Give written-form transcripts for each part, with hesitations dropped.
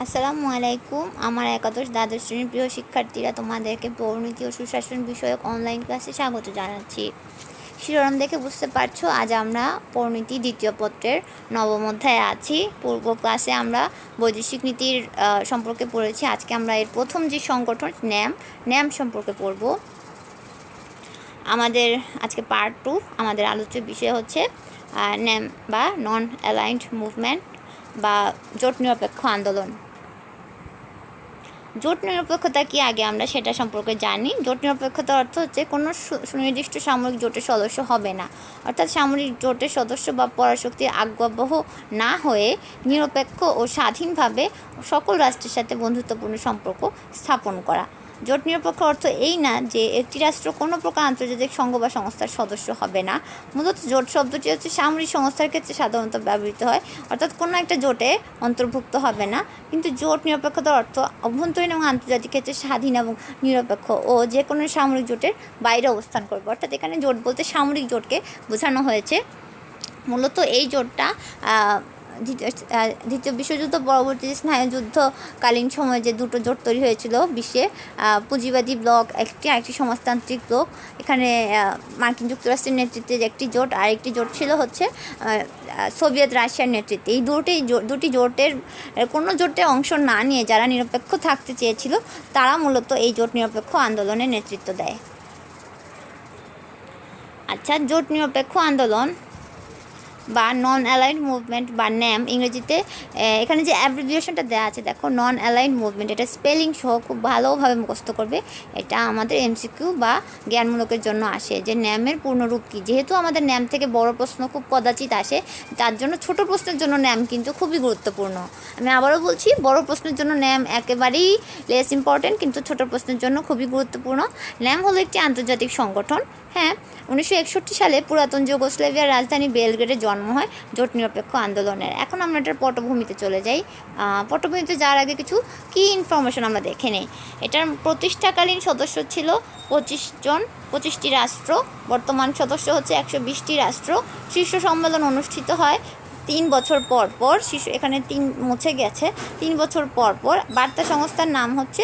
আসসালামু আলাইকুম। আমার একাদশ দ্বাদশ শ্রেণীর প্রিয় শিক্ষার্থীরা, তোমাদেরকে পরিণতি ও সুশাসন বিষয়ক অনলাইন ক্লাসে স্বাগত জানাচ্ছি। শিরোনাম দেখে বুঝতে পারছো, আজ আমরা পরিণতি দ্বিতীয় পত্রের নবম অধ্যায়ে আছি। পূর্ব ক্লাসে আমরা বৈদেশিক নীতির সম্পর্কে পড়েছি। আজকে আমরা এর প্রথম যে সংগঠন ন্যাম সম্পর্কে পড়ব। আমাদের আজকে পার্ট 2 আমাদের আলোচ্য বিষয় হচ্ছে ন্যাম বা নন অ্যালাইন্ড মুভমেন্ট বা জোট নিরপেক্ষ আন্দোলন। জোট নিরপেক্ষতা কি, আগে আমরা সেটা সম্পর্কে জানি। জোট নিরপেক্ষতার অর্থ হচ্ছে কোনো সুনির্দিষ্ট সামরিক জোটের সদস্য হবে না, অর্থাৎ সামরিক জোটের সদস্য বা পরাশক্তির আজ্ঞাবহ না হয়ে নিরপেক্ষ ও স্বাধীনভাবে সকল রাষ্ট্রের সাথে বন্ধুত্বপূর্ণ সম্পর্ক স্থাপন করা। জোট নিরপেক্ষ অর্থ এই না যে একটি রাষ্ট্র কোনো প্রকার আন্তর্জাতিক সংঘ বা সংস্থার সদস্য হবে না। মূলত জোট শব্দটি হচ্ছে সামরিক সংস্থার ক্ষেত্রে সাধারণত ব্যবহৃত হয়, অর্থাৎ কোনো একটা জোটে অন্তর্ভুক্ত হবে না। কিন্তু জোট নিরপেক্ষতার অর্থ অভ্যন্তরীণ এবং আন্তর্জাতিক ক্ষেত্রে স্বাধীন এবং নিরপেক্ষ ও যে কোনো সামরিক জোটের বাইরে অবস্থান করবে। অর্থাৎ এখানে জোট বলতে সামরিক জোটকে বোঝানো হয়েছে। মূলত এই জোটটা দ্বিতীয় বিশ্বযুদ্ধ পরবর্তী স্নায়ুযুদ্ধকালীন সময়ে যে দুটো জোট তৈরি হয়েছিল বিশ্বে, পুঁজিবাদী ব্লক আরেকটি সমাজতান্ত্রিক ব্লক। এখানে মার্কিন যুক্তরাষ্ট্রের নেতৃত্বে একটি জোট, আরেকটি জোট ছিল হচ্ছে সোভিয়েত রাশিয়ার নেতৃত্বে। এই দুটি জোটের কোনো জোটে অংশ না নিয়ে যারা নিরপেক্ষ থাকতে চেয়েছিল তারা মূলত এই জোট নিরপেক্ষ আন্দোলনের নেতৃত্ব দেয়। আচ্ছা, জোট নিরপেক্ষ আন্দোলন বা নন অ্যালাইন্ড মুভমেন্ট বা ন্যাম ইংরেজিতে, এখানে যে অ্যাব্রিভিয়েশনটা দেওয়া আছে দেখো, নন অ্যালাইন্ড মুভমেন্ট, এটা স্পেলিং সহ খুব ভালোভাবে মুখস্থ করবে। এটা আমাদের এমসিকিউ বা জ্ঞানমূলকের জন্য আসে যে ন্যামের পূর্ণরূপ কী। যেহেতু আমাদের ন্যাম থেকে বড় প্রশ্ন খুব কদাচিৎ আসে, তার জন্য ছোট প্রশ্নের জন্য ন্যাম কিন্তু খুবই গুরুত্বপূর্ণ। আমি আবারও বলছি, বড় প্রশ্নের জন্য ন্যাম একেবারেই লেস ইম্পর্টেন্ট, কিন্তু ছোট প্রশ্নের জন্য খুবই গুরুত্বপূর্ণ। ন্যাম হলো একটি আন্তর্জাতিক সংগঠন। হ্যাঁ, 1961 সালে পুরাতন যুগোস্লাভিয়ার রাজধানী বেলগ্রেডে জন্ম হয় জোট নিরপেক্ষ আন্দোলনের। এখন আমরা এটার পটভূমিতে চলে যাই। পটভূমিতে যাওয়ার আগে কিছু কি ইনফরমেশন আমরা দেখে নেই। এটার প্রতিষ্ঠাকালীন সদস্য ছিল 25 জন, 25টি রাষ্ট্র। বর্তমান সদস্য হচ্ছে 120টি রাষ্ট্র। শীর্ষ সম্মেলন অনুষ্ঠিত হয় 3 বছর পর পর। এখানে 3 মুছে গেছে। 3 বছর পর পর। বার্তা সংস্থার নাম হচ্ছে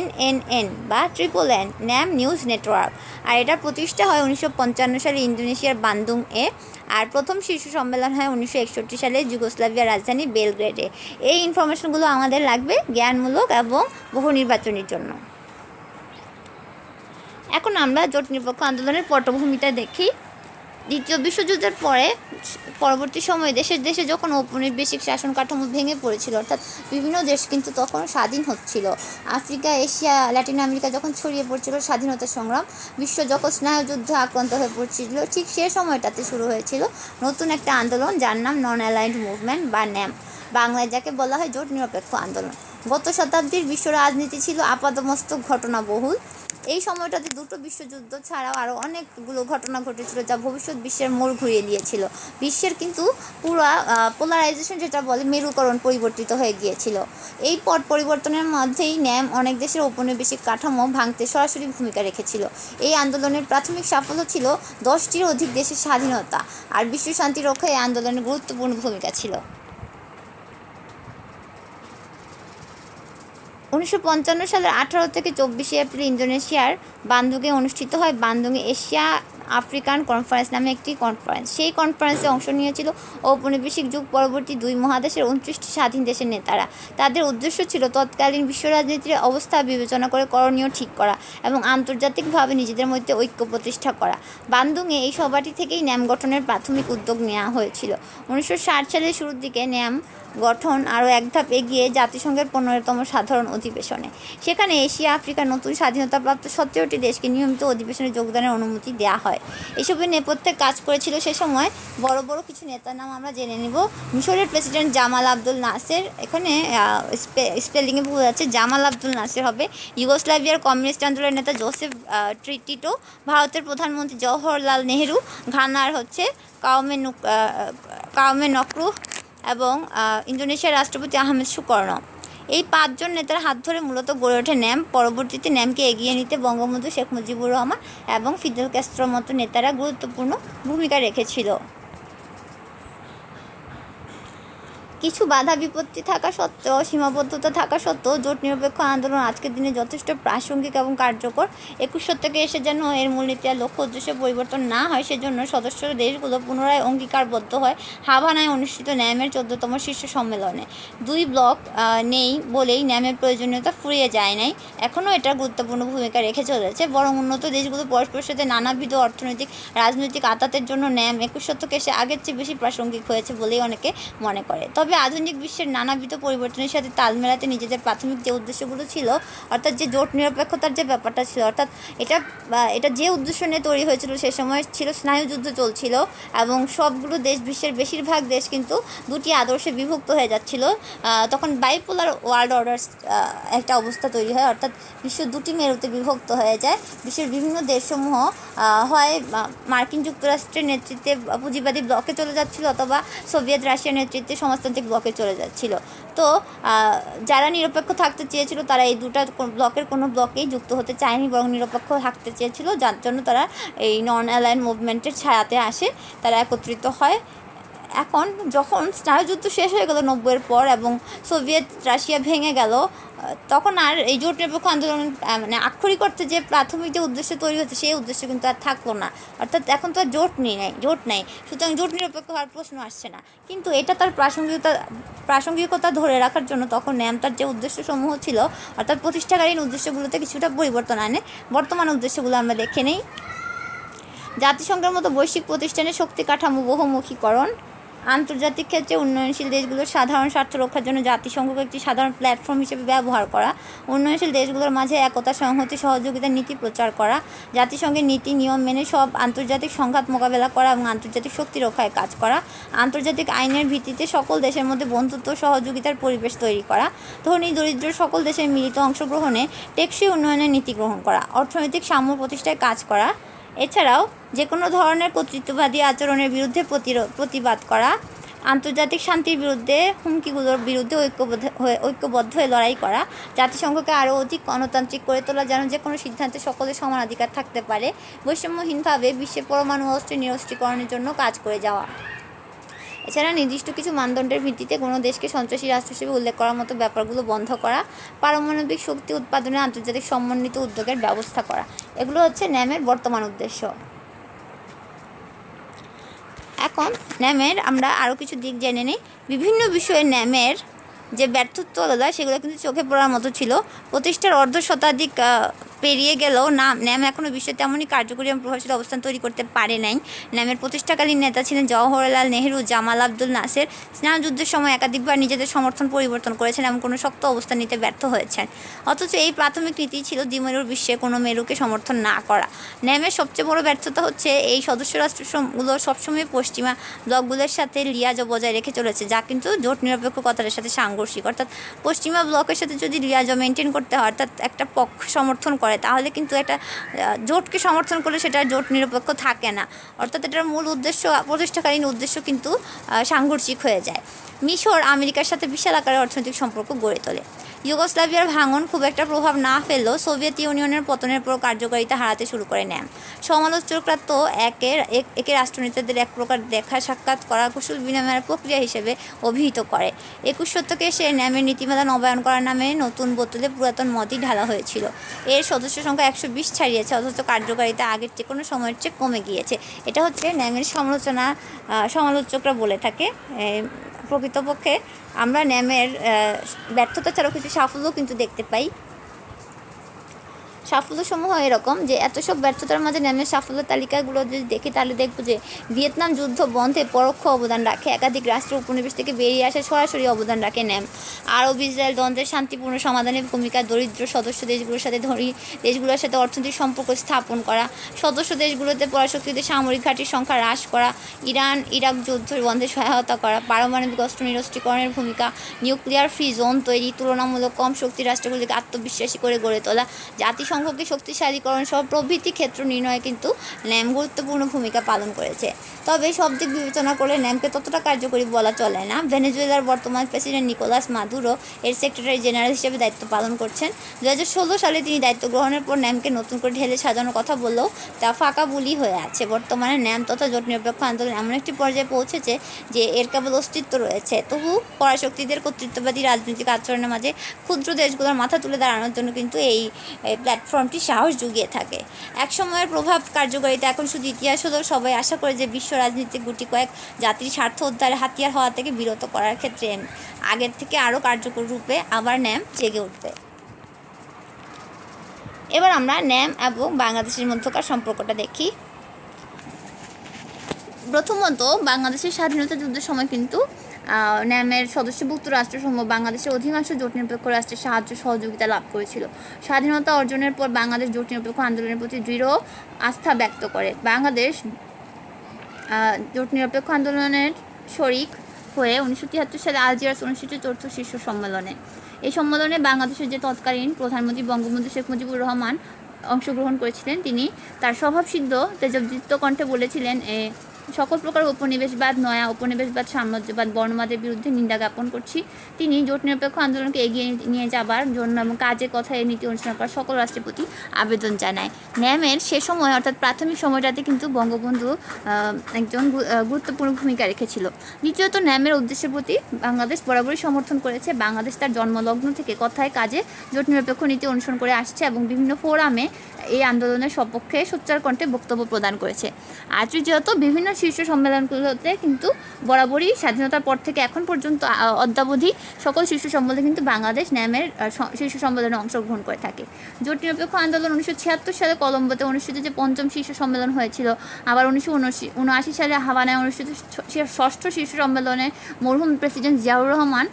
NNN বা NNN, ন্যাম নিউজ নেটওয়ার্ক। আর এটা প্রতিষ্ঠা হয় 1955 সালে ইন্দোনেশিয়ার বান্দুং-এ। আর প্রথম শীর্ষ সম্মেলন হয় 1961 সালে যুগোস্লাভিয়ার রাজধানী বেলগ্রেডে। এই ইনফরমেশনগুলো আমাদের লাগবে জ্ঞানমূলক এবং বহু নির্বাচনের জন্য। এখন আমরা জোট নিরপেক্ষ আন্দোলনের পটভূমিটা দেখি। দ্বিতীয় বিশ্বযুদ্ধের পরবর্তী সময়ে দেশে যখন ঔপনিবেশিক শাসন কাঠামো ভেঙে পড়েছিল, অর্থাৎ বিভিন্ন দেশ কিন্তু তখন স্বাধীন হচ্ছিল। আফ্রিকা, এশিয়া, ল্যাটিন আমেরিকা যখন ছড়িয়ে পড়ছিল স্বাধীনতা সংগ্রাম, বিশ্ব যখন স্নায়ুযুদ্ধে আক্রান্ত হয়ে পড়ছিল, ঠিক সে সময়টাতে শুরু হয়েছিল নতুন একটা আন্দোলন, যার নাম নন অ্যালাইন্ড মুভমেন্ট বা ন্যাম, বাংলায় যাকে বলা হয় জোট নিরপেক্ষ আন্দোলন। গত শতাব্দীর বিশ্ব রাজনীতি ছিল আপাদমস্তক ঘটনাবহুল। এই সময়টাতে দুটো বিশ্বযুদ্ধ ছাড়াও আরও অনেকগুলো ঘটনা ঘটেছিল যা ভবিষ্যৎ বিশ্বের মোড় ঘুরিয়ে দিয়েছিল। বিশ্বের কিন্তু পুরা পোলারাইজেশন যেটা বলে, মেরুকরণ পরিবর্তিত হয়ে গিয়েছিল। এই পট পরিবর্তনের মধ্যেই ন্যাম অনেক দেশের ঔপনিবেশিক কাঠামো ভাঙতে সরাসরি ভূমিকা রেখেছিল। এই আন্দোলনের প্রাথমিক সাফল্য ছিল 10টির অধিক দেশের স্বাধীনতা, আর বিশ্ব শান্তি রক্ষায় এই আন্দোলনের গুরুত্বপূর্ণ ভূমিকা ছিল। 1955 সালের 18 থেকে 24 এপ্রিল ইন্দোনেশিয়ার বান্দুংয়ে অনুষ্ঠিত হয় বান্দুং এশিয়া আফ্রিকান কনফারেন্স নামে একটি কনফারেন্স। সেই কনফারেন্সে অংশ নিয়েছিল ঔপনিবেশিক যুগ পরবর্তী 2 মহাদেশের 29টি স্বাধীন দেশের নেতারা। তাদের উদ্দেশ্য ছিল তৎকালীন বিশ্ব রাজনীতির অবস্থা বিবেচনা করে করণীয় ঠিক করা এবং আন্তর্জাতিকভাবে নিজেদের মধ্যে ঐক্য প্রতিষ্ঠা করা। বান্দুংয়ে এই সভাটি থেকেই ন্যাম গঠনের প্রাথমিক উদ্যোগ নেওয়া হয়েছিল। 1960 সালের শুরুর দিকে ন্যাম গঠন আরও এক ধাপ এগিয়ে জাতিসংঘের 15তম সাধারণ অধিবেশনে। সেখানে এশিয়া আফ্রিকার নতুন স্বাধীনতাপ্রাপ্ত 17টি দেশকে নিয়মিত অধিবেশনে যোগদানের অনুমতি দেওয়া হয়। এসবের নেপথ্যে কাজ করেছিল সে সময় বড় বড় কিছু নেতার নাম আমরা জেনে নিব। মিশরের প্রেসিডেন্ট জামাল আব্দুল নাসের, এখানে স্পেলিংয়ে ভুল আছে, জামাল আব্দুল নাসের হবে। ইউগোস্লাভিয়ার কমিউনিস্ট আন্দোলনের নেতা জোসেফ টিটো, ভারতের প্রধানমন্ত্রী জওহরলাল নেহেরু, ঘানার হচ্ছে কাউমে নক্রু এবং ইন্দোনেশিয়ার রাষ্ট্রপতি আহমেদ সুকর্ণ। এই 5 জন নেতার হাত ধরে মূলত গড়ে ওঠে ন্যাম। পরবর্তীতে ন্যামকে এগিয়ে নিতে বঙ্গবন্ধু শেখ মুজিবুর রহমান এবং ফিদেল ক্যাস্ট্রোর মতো নেতারা গুরুত্বপূর্ণ ভূমিকা রেখেছিল। কিছু বাধা বিপত্তি থাকা সত্ত্বেও, সীমাবদ্ধতা থাকা সত্ত্বেও জোট নিরপেক্ষ আন্দোলন আজকের দিনে যথেষ্ট প্রাসঙ্গিক এবং কার্যকর। 21 শতকে এসে যেন এর মূলনীতি আর লক্ষ্য উদ্দেশ্যে পরিবর্তন না হয়, সেজন্য সদস্য দেশগুলো পুনরায় অঙ্গীকারবদ্ধ হয় হাভানায় অনুষ্ঠিত ন্যামের 14তম শীর্ষ সম্মেলনে। 2 ব্লক নেই বলেই ন্যামের প্রয়োজনীয়তা ফুরিয়ে যায় নাই, এখনও এটা গুরুত্বপূর্ণ ভূমিকা রেখে চলেছে। বরং উন্নত দেশগুলো পরস্পরের সাথে নানাবিধ অর্থনৈতিক, রাজনৈতিক আতাতের জন্য ন্যাম 21 শতকে এসে আগের চেয়ে বেশি প্রাসঙ্গিক হয়েছে বলেই অনেকে মনে করে। তবে আধুনিক বিশ্বের নানাবিধ পরিবর্তনের সাথে তাল মেলাতে নিজেদের প্রাথমিক যে উদ্দেশ্যগুলো ছিল, অর্থাৎ যে জোট নিরপেক্ষতার যে ব্যাপারটা ছিল, অর্থাৎ এটা যে উদ্দেশ্য নিয়ে তৈরি হয়েছিল সে সময় ছিল স্নায়ুযুদ্ধ চলছিল এবং সবগুলো দেশ, বিশ্বের বেশিরভাগ দেশ কিন্তু দুটি আদর্শে বিভক্ত হয়ে যাচ্ছিল। তখন বাইপোলার ওয়ার্ল্ড অর্ডার একটা অবস্থা তৈরি হয়, অর্থাৎ বিশ্ব দুটি মেরুতে বিভক্ত হয়ে যায়। বিশ্বের বিভিন্ন দেশসমূহ হয় মার্কিন যুক্তরাষ্ট্রের নেতৃত্বে পুঁজিবাদী ব্লকে চলে যাচ্ছিল, অথবা সোভিয়েত রাশিয়ার নেতৃত্বে সমাজতান্ত্রিক ব্লকে চলে যাচ্ছিল। তো যারা নিরপেক্ষ থাকতে চেয়েছিল তারা এই দুটা ব্লকের কোনো ব্লকেই যুক্ত হতে চায়নি, বরং নিরপেক্ষ থাকতে চেয়েছিল, যার জন্য তারা এই নন অ্যালাইন মুভমেন্টের ছায়াতে আসে, তারা একত্রিত হয়। এখন যখন স্নায়ুযুদ্ধ শেষ হয়ে গেল 90-এর পর এবং সোভিয়েত রাশিয়া ভেঙে গেল, তখন আর এই জোট নিরপেক্ষ আন্দোলন মানে আক্ষরিক অর্থে যে প্রাথমিক যে উদ্দেশ্য তৈরি হচ্ছে সেই উদ্দেশ্য কিন্তু আর থাকলো না, অর্থাৎ এখন তো আর জোট নেই, সুতরাং জোট নিরপেক্ষ হওয়ার প্রশ্ন আসছে না। কিন্তু এটা তার প্রাসঙ্গিকতা ধরে রাখার জন্য তখন ন্যাম তার যে উদ্দেশ্যসমূহ ছিল, অর্থাৎ প্রতিষ্ঠাকালীন উদ্দেশ্যগুলোতে কিছুটা পরিবর্তন আনে। বর্তমান উদ্দেশ্যগুলো আমরা দেখে নেই। জাতিসংঘের মতো বৈশ্বিক প্রতিষ্ঠানের শক্তি কাঠামো বহুমুখীকরণ, আন্তর্জাতিক ক্ষেত্রে উন্নয়নশীল দেশগুলোর সাধারণ স্বার্থ রক্ষার জন্য জাতিসংঘকে একটি সাধারণ প্ল্যাটফর্ম হিসেবে ব্যবহার করা, উন্নয়নশীল দেশগুলোর মাঝে একতা, সংহতি, সহযোগিতার নীতি প্রচার করা, জাতিসংঘের নীতি নিয়ম মেনে সব আন্তর্জাতিক সংঘাত মোকাবেলা করা এবং আন্তর্জাতিক শক্তি রক্ষায় কাজ করা, আন্তর্জাতিক আইনের ভিত্তিতে সকল দেশের মধ্যে বন্ধুত্ব সহযোগিতার পরিবেশ তৈরি করা, ধনী দরিদ্র সকল দেশের মিলিত অংশগ্রহণে টেকসই উন্নয়নের নীতি গ্রহণ করা, অর্থনৈতিক সাম্য প্রতিষ্ঠায় কাজ করা, এছাড়াও যে কোনো ধরনের কর্তৃত্ববাদী আচরণের বিরুদ্ধে প্রতিবাদ করা, আন্তর্জাতিক শান্তির বিরুদ্ধে হুমকিগুলোর বিরুদ্ধে ঐক্যবদ্ধ হয়ে লড়াই করা, জাতিসংঘকে আরও অধিক গণতান্ত্রিক করে তোলা, যেন যে কোনো সিদ্ধান্তে সকলের সমানাধিকার থাকতে পারে, বৈষম্যহীনভাবে বিশ্বের পরমাণু অস্ত্রের নিরস্ত্রীকরণের জন্য কাজ করে যাওয়া। এছাড়া নির্দিষ্ট কিছু মানদণ্ডের ভিত্তিতে কোনো দেশকে সন্ত্রাসী রাষ্ট্র হিসেবে উল্লেখ করার মতো ব্যাপারগুলো বন্ধ করা, পারমাণবিক শক্তি উৎপাদনে আন্তর্জাতিক সমন্বিত উদ্যোগের ব্যবস্থা করা, এগুলো হচ্ছে ন্যামের বর্তমান উদ্দেশ্য। এখন ন্যামের আমরা আরও কিছু দিক জেনে নিই। বিভিন্ন বিষয়ে ন্যামের যে ব্যর্থত্বগুলো সেগুলো কিন্তু চোখে পড়ার মতো ছিল। প্রতিষ্ঠার অর্ধ শতাধিক পেরিয়ে গেলেও ন্যাম এখনও বিশ্বে তেমনই কার্যকরী এবং প্রভাবশালী অবস্থান তৈরি করতে পারে নাই। ন্যামের প্রতিষ্ঠাকালীন নেতা ছিলেন জওহরলাল নেহরু, জামাল আব্দুল নাসের। স্নায়ুযুদ্ধের সময় একাধিকবার নিজেদের সমর্থন পরিবর্তন করেছেন এবং কোনো শক্ত অবস্থান নিতে ব্যর্থ হয়েছেন। অথচ এই প্রাথমিক নীতি ছিল দ্বিমেরুর বিশ্বে কোনো মেরুকে সমর্থন না করা। ন্যামের সবচেয়ে বড় ব্যর্থতা হচ্ছে এই সদস্য রাষ্ট্রগুলো সবসময় পশ্চিমা ব্লকগুলোর সাথে লিয়াজ বজায় রেখে চলেছে, যা কিন্তু জোট নিরপেক্ষতার সাথে সাংঘর্ষিক। অর্থাৎ পশ্চিমা ব্লকের সাথে যদি লিয়াজ মেনটেন করতে হয়, অর্থাৎ একটা পক্ষ সমর্থন করে, তাহলে কিন্তু একটা জোটকে সমর্থন করলে সেটা জোট নিরপেক্ষ থাকে না, অর্থাৎ এটার মূল উদ্দেশ্য, প্রতিষ্ঠাকালীন উদ্দেশ্য কিন্তু সাংঘর্ষিক হয়ে যায়। মিশর আমেরিকার সাথে বিশাল আকারের অর্থনৈতিক সম্পর্ক গড়ে তোলে। ইউগোস্লাভিয়ার ভাঙন খুব একটা প্রভাব না ফেললেও সোভিয়েত ইউনিয়নের পতনের পর কার্যকারিতা হারাতে শুরু করে ন্যাম। সমালোচকরা তো একে রাষ্ট্রনেতাদের এক প্রকার দেখা সাক্ষাৎ করা কুশল বিনিময়ের প্রক্রিয়া হিসেবে অভিহিত করে। 21 শতকে সে ন্যামের নীতিমালা নবায়ন করার নামে নতুন বোতলে পুরাতন মদই ঢালা হয়েছিল। এর সদস্য সংখ্যা 120 ছাড়িয়েছে, অথচ কার্যকারিতা আগের যে কোনো সময়ের চেয়ে কমে গিয়েছে। এটা হচ্ছে ন্যামের সমালোচকরা বলে থাকে। প্রকৃতপক্ষে আমরা ন্যামের ব্যর্থতা ছাড়াও কিছু সাফল্য কিন্তু দেখতে পাই। সাফল্যসমূহ এরকম যে এত সব ব্যর্থতার মাঝে ন্যামের সাফল্য তালিকাগুলো যদি দেখি তাহলে দেখব যে ভিয়েতনাম যুদ্ধ বন্ধে পরোক্ষ অবদান রাখে, একাধিক রাষ্ট্র উপনিবেশ থেকে বেরিয়ে আসে সরাসরি অবদান রাখে ন্যাম। আরব ইসরায়েল দ্বন্দ্বের শান্তিপূর্ণ সমাধানের ভূমিকা, দরিদ্র সদস্য দেশগুলোর সাথে ধনী দেশগুলোর সাথে অর্থনৈতিক সম্পর্ক স্থাপন করা, সদস্য দেশগুলোতে পরাশক্তিতে সামরিক ঘাঁটির সংখ্যা হ্রাস করা, ইরান ইরাক যুদ্ধ বন্ধে সহায়তা করা, পারমাণবিক অস্ত্র নিরস্ত্রীকরণের ভূমিকা, নিউক্লিয়ার ফ্রি জোন তৈরি, তুলনামূলক কম শক্তি রাষ্ট্রগুলিকে আত্মবিশ্বাসী করে গড়ে তোলা, জাতিসংঘকে শক্তিশালীকরণ সহ প্রভৃতি ক্ষেত্র নির্ণয়ে কিন্তু ন্যাম গুরুত্বপূর্ণ ভূমিকা পালন করেছে। তবে সব দিক বিবেচনা করে ন্যামকে ততটা কার্যকরী বলা চলে না। ভেনেজুয়েলার বর্তমান প্রেসিডেন্ট নিকোলাস মাদুরো এর সেক্রেটারি জেনারেল হিসেবে দায়িত্ব পালন করছেন। 2016 সালে তিনি দায়িত্ব গ্রহণের পর ন্যামকে নতুন করে ঢেলে সাজানোর কথা বললেও তা ফাঁকা বুলি হয়ে আছে। বর্তমানে ন্যাম তথা জোট নিরপেক্ষ আন্দোলন এমন একটি পর্যায়ে পৌঁছেছে যে এর কেবল অস্তিত্ব রয়েছে। তবু পরাশক্তিদের কর্তৃত্ববাদী রাজনৈতিক আচরণের মাঝে ক্ষুদ্র দেশগুলোর মাথা তুলে দাঁড়ানোর জন্য কিন্তু এই প্ল্যাটফর্মটি সাহস জুগিয়ে থাকে। একসময়ের প্রভাব কার্যকারিতা এখন শুধু ইতিহাস হলেও সবাই আশা করে যে বিশ্ব রাজনীতিক গুটি কয়েক জাতির স্বার্থ উদ্ধারে হাতিয়ার হওয়া থেকে বিরত করার ক্ষেত্রে আগের থেকে আরও কার্যকর রূপে আবার ন্যাম জেগে উঠবে। এবার আমরা ন্যাম এবং বাংলাদেশের মধ্যকার সম্পর্কটা দেখি। প্রথমত বাংলাদেশের স্বাধীনতা যুদ্ধের সময় কিন্তু ন্যামের সদস্যভুক্ত রাষ্ট্রসমূহ বাংলাদেশের অধিকাংশ জোট নিরপেক্ষ রাষ্ট্রের সাহায্য সহযোগিতা লাভ করেছিল। স্বাধীনতা অর্জনের পর বাংলাদেশ জোট নিরপেক্ষ আন্দোলনের প্রতি দৃঢ় আস্থা ব্যক্ত করে। বাংলাদেশ জোট নিরপেক্ষ আন্দোলনের শরিক হয়ে 1973 সালে আলজিয়ার্স অনুষ্ঠিত চতুর্থ শীর্ষ সম্মেলনে এই সম্মেলনে বাংলাদেশের যে তৎকালীন প্রধানমন্ত্রী বঙ্গবন্ধু শেখ মুজিবুর রহমান অংশগ্রহণ করেছিলেন। তিনি তার স্বভাবসিদ্ধ তেজোজ্জীপ্ত কণ্ঠে বলেছিলেন, সকল প্রকার উপনিবেশবাদ, নয়া উপনিবেশবাদ, সাম্রাজ্যবাদ, বর্ণবাদের বিরুদ্ধে নিন্দা জ্ঞাপন করছি। তিনি জোট নিরপেক্ষ আন্দোলনকে এগিয়ে নিয়ে যাবার জন্য এবং কাজে কথায় নীতি অনুসরণ করা সকল রাষ্ট্রের প্রতি আবেদন জানায়। ন্যামের সে সময় অর্থাৎ প্রাথমিক সময়টাতে কিন্তু বঙ্গবন্ধু একজন গুরুত্বপূর্ণ ভূমিকা রেখেছিল। দ্বিতীয়ত ন্যামের উদ্দেশ্যের প্রতি বাংলাদেশ বরাবরই সমর্থন করেছে। বাংলাদেশ তার জন্মলগ্ন থেকে কথায় কাজে জোট নিরপেক্ষ নীতি অনুসরণ করে আসছে এবং বিভিন্ন ফোরামে এই আন্দোলনের সপক্ষে সোচ্চার কণ্ঠে বক্তব্য প্রদান করেছে। আর তৃতীয়ত বিভিন্ন শীর্ষ সম্মেলনগুলোতে কিন্তু বরাবরই স্বাধীনতার পর থেকে এখন পর্যন্ত অদ্যাবধি সকল শীর্ষ সম্মেলনে কিন্তু বাংলাদেশ ন্যামের শীর্ষ সম্মেলনে অংশগ্রহণ করে থাকে। জোট নিরপেক্ষ আন্দোলন 1976 সালে কলম্বোতে অনুষ্ঠিত যে পঞ্চম শীর্ষ সম্মেলন হয়েছিল, আবার 1979 সালে হাভানায় অনুষ্ঠিত ষষ্ঠ শীর্ষ সম্মেলনে মরহুম প্রেসিডেন্ট জিয়াউর রহমান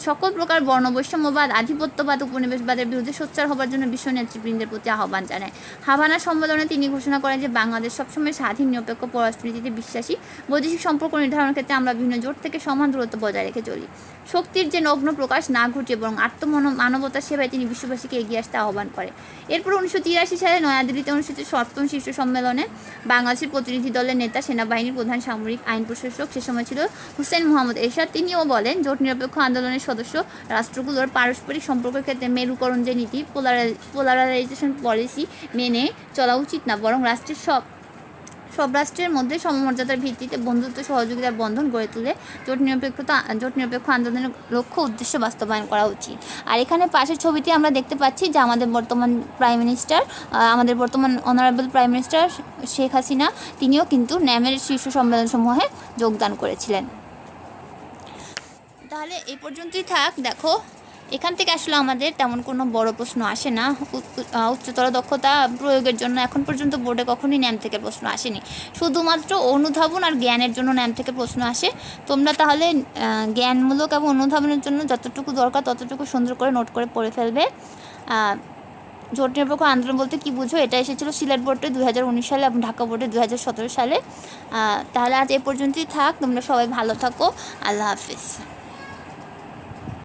সকল প্রকার বর্ণবৈষম্যবাদ, আধিপত্যবাদ, উপনিবেশবাদের বিরুদ্ধে সোচ্চার হবার জন্য বিশ্ব নেতৃবৃন্দের প্রতি আহ্বান জানায়। হাভানা সম্মেলনে তিনি ঘোষণা করেন যে বাংলাদেশ সবসময় স্বাধীন নিরপেক্ষ পররাষ্ট্রনীতিতে বিশ্বাসী। বৈদেশিক সম্পর্ক নির্ধারণের ক্ষেত্রে আমরা বিভিন্ন জোট থেকে সমান দূরত্ব বজায় রেখে চলি। শক্তির যে নগ্ন প্রকাশ না ঘটিয়ে বরং মানবতার সেবায় তিনি বিশ্ববাসীকে এগিয়ে আসতে আহ্বান করে। এরপর 1983 সালে নয়াদিল্লিতে অনুষ্ঠিত সপ্তম শীর্ষ সম্মেলনে বাংলাদেশের প্রতিনিধি দলের নেতা, সেনাবাহিনীর প্রধান, সামরিক আইন প্রশাসক সে সময় ছিল হুসেন মোহাম্মদ এরশাদ, তিনিও বলেন জোট নিরপেক্ষ আন্দোলনের সদস্য রাষ্ট্রগুলোর পারস্পরিক সম্পর্কের ক্ষেত্রে মেরুকরণ যে নীতি, পোলারাইজেশন পলিসি মেনে চলা উচিত না, বরং রাষ্ট্রের সব রাষ্ট্রের মধ্যে সমমর্যাদার ভিত্তিতে বন্ধুত্ব সহযোগিতার বন্ধন গড়ে তুলে জোট নিরপেক্ষ আন্দোলনের লক্ষ্য উদ্দেশ্য বাস্তবায়ন করা উচিত। আর এখানে পাশের ছবিতে আমরা দেখতে পাচ্ছি যে আমাদের বর্তমান honourable prime minister Sheikh Hasina, তিনিও কিন্তু ন্যামের শীর্ষ সম্মেলনসমূহে যোগদান করেছিলেন। তাহলে এই পর্যন্তই থাক। দেখো, এখান থেকে আসলে আমাদের তেমন কোনো বড় প্রশ্ন আসে না। উচ্চতর দক্ষতা প্রয়োগের জন্য এখন পর্যন্ত বোর্ডে কখনোই ন্যাম থেকে প্রশ্ন আসেনি। শুধুমাত্র অনুধাবন আর জ্ঞানের জন্য ন্যাম থেকে প্রশ্ন আসে। তোমরা তাহলে জ্ঞানমূলক এবং অনুধাবনের জন্য যতটুকু দরকার ততটুকু সুন্দর করে নোট করে পড়ে ফেলবে। জোট নিরপেক্ষ আন্দোলন বলতে কী বুঝো, এটা এসেছিলো সিলেট বোর্ডে 2019 সালে এবং ঢাকা বোর্ডে 2017 সালে। তাহলে আজ এ পর্যন্তই থাক। তোমরা সবাই ভালো থাকো। আল্লাহ হাফিজ।